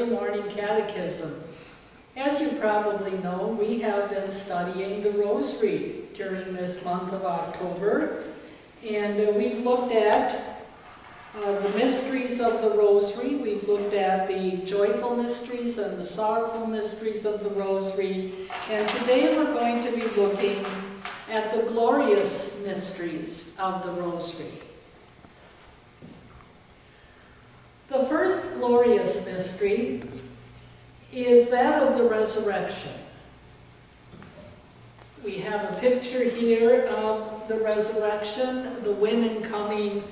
early morning catechism. As you probably know, we have been studying the Rosary during this month of October, and we've looked at the mysteries of the Rosary. We've looked at the joyful mysteries and the sorrowful mysteries of the Rosary, and today we're going to be looking at the glorious mysteries of the Rosary. The first glorious mystery is that of the resurrection. We have a picture here of the resurrection, the women coming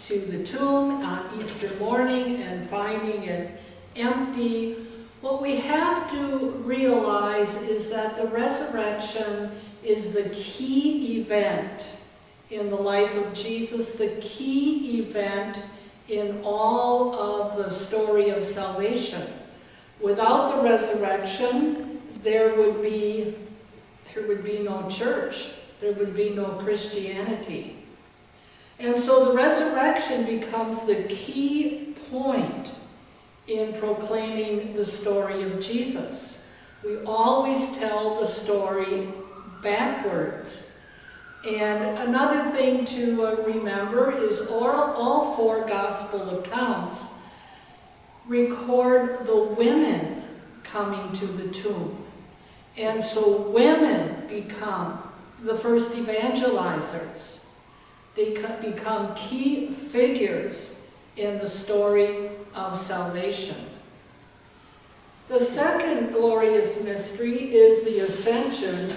to the tomb on Easter morning and finding it empty. What we have to realize is that the resurrection is the key event in the life of Jesus, the key event in all of the story of salvation. Without the resurrection, there would be no church. There would be no Christianity. And so the resurrection becomes the key point in proclaiming the story of Jesus. We always tell the story backwards. And another thing to remember is all four gospel accounts record the women coming to the tomb. And so women become the first evangelizers. They become key figures in the story of salvation. The second glorious mystery is the Ascension.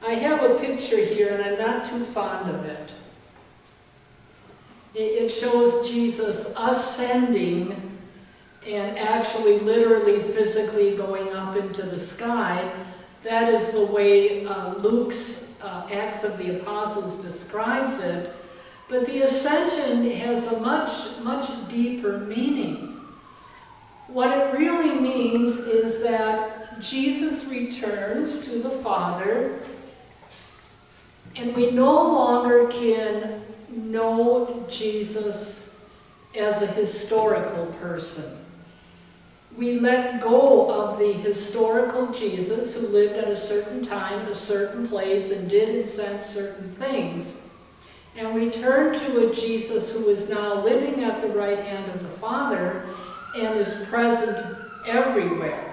I have a picture here, and I'm not too fond of it. It shows Jesus ascending and actually literally physically going up into the sky. That is the way Luke's Acts of the Apostles describes it. But the Ascension has a much deeper meaning. What it really means is that Jesus returns to the Father, and we no longer can know Jesus as a historical person. We let go of the historical Jesus who lived at a certain time, a certain place, and did and said certain things. And we turn to a Jesus who is now living at the right hand of the Father and is present everywhere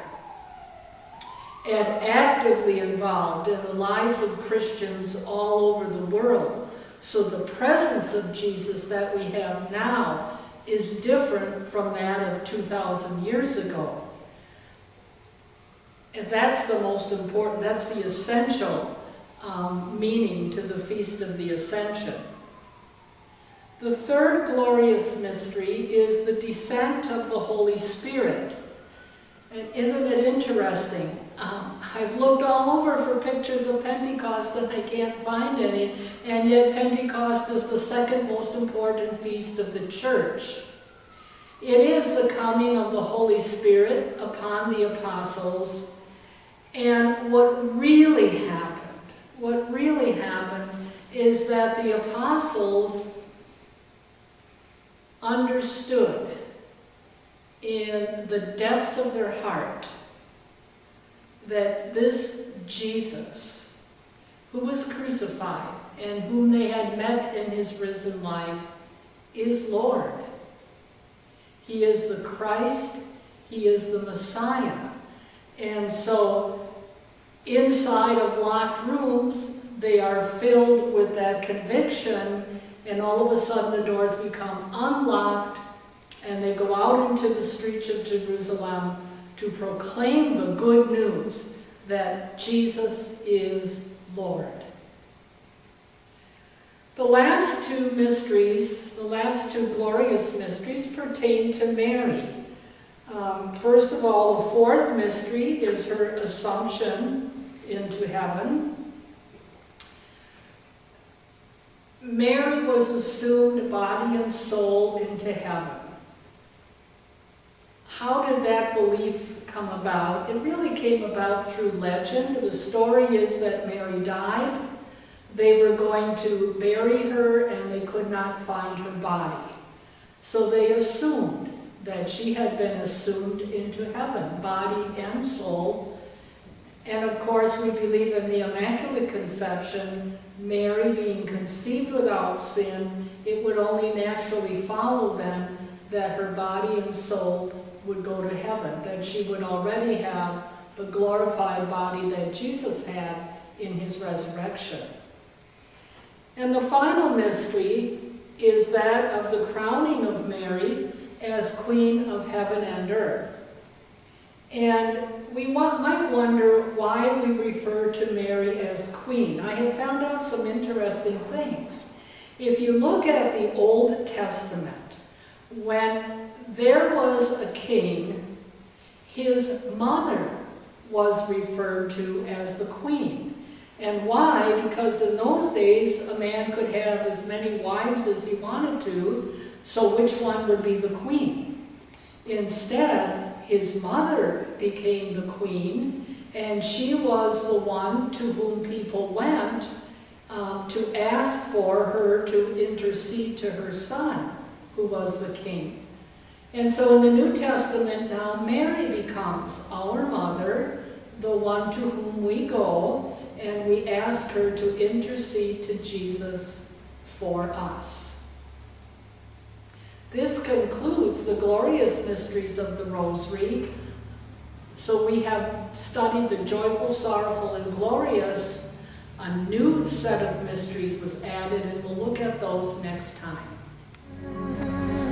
and actively involved in the lives of Christians all over the world. So the presence of Jesus that we have now is different from that of 2,000 years ago. And that's the most important, that's the essential meaning to the Feast of the Ascension. The third glorious mystery is the descent of the Holy Spirit. And isn't it interesting? I've looked all over for pictures of Pentecost and I can't find any, and yet Pentecost is the second most important feast of the church. It is the coming of the Holy Spirit upon the apostles, and what really happened is that the apostles understood in the depths of their heart that this Jesus, who was crucified and whom they had met in his risen life, is Lord. He is the Christ, he is the Messiah. And so inside of locked rooms, they are filled with that conviction, and all of a sudden the doors become unlocked and they go out into the streets of Jerusalem to proclaim the good news that Jesus is Lord. The last two mysteries, the last two glorious mysteries, pertain to Mary. First of all, the fourth mystery is her assumption into heaven. Mary was assumed body and soul into heaven. How did that belief come about? It really came about through legend. The story is that Mary died. They were going to bury her and they could not find her body. So they assumed that she had been assumed into heaven, body and soul. And of course, we believe in the Immaculate Conception, Mary being conceived without sin. It would only naturally follow then that her body and soul would go to heaven, that she would already have the glorified body that Jesus had in his resurrection. And the final mystery is that of the crowning of Mary as Queen of Heaven and Earth. And we might wonder why we refer to Mary as Queen. I have found out some interesting things. If you look at the Old Testament, when there was a king, his mother was referred to as the queen. And why? Because in those days, a man could have as many wives as he wanted to, so which one would be the queen? Instead, his mother became the queen, and she was the one to whom people went to ask for her to intercede to her son, who was the king. And so in the New Testament now, Mary becomes our mother, the one to whom we go, and we ask her to intercede to Jesus for us. This concludes the glorious mysteries of the Rosary. So we have studied the joyful, sorrowful, and glorious. A new set of mysteries was added, and we'll look at those next time.